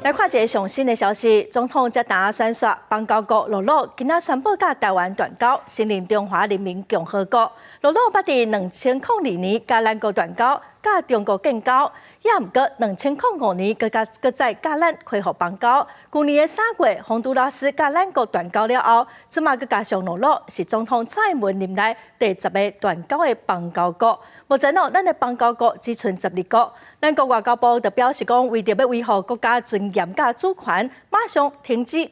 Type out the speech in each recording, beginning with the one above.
来看一个上新的消息，总统才打宣说，邦交国陆陆今仔宣布甲台湾断交，承认中华人民共和国。陆陆捌伫2002年甲咱国断交，甲中国建交，也毋过2005年搁再甲咱恢复邦交。去年的3月，洪都拉斯甲咱国断交了后，即马搁加上陆陆是总统蔡英文任内第10个断交的邦交国。目前咱的邦交国只剩12个。咱国外交部就表示讲，为着要维护国家尊严甲主权，马上停止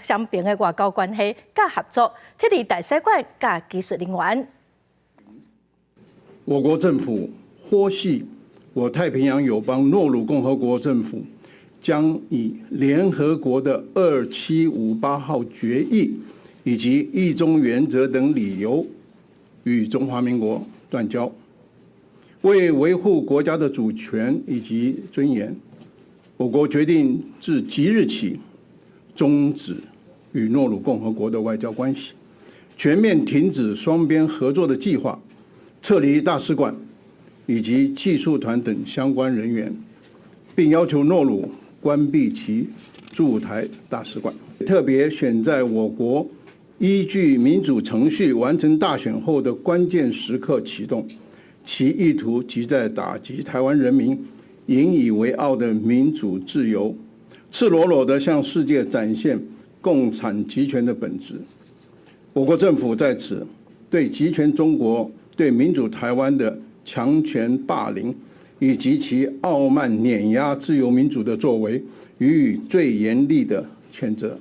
双边的外交关系甲合作，撤离大使馆甲技术人员。我国政府获悉，我太平洋友邦诺鲁共和国政府将以联合国的2758号决议以及一中原则等理由，与中华民国断交。为维护国家的主权以及尊严，我国决定自即日起终止与诺鲁共和国的外交关系，全面停止双边合作的计划，撤离大使馆以及技术团等相关人员，并要求诺鲁关闭其驻台大使馆。特别选在我国依据民主程序完成大选后的关键时刻启动。其意图即在打击台湾人民引以为傲的民主自由，赤裸裸地向世界展现共产集权的本质。我国政府在此对集权中国对民主台湾的强权霸凌，以及其傲慢碾压自由民主的作为，予以最严厉的谴责。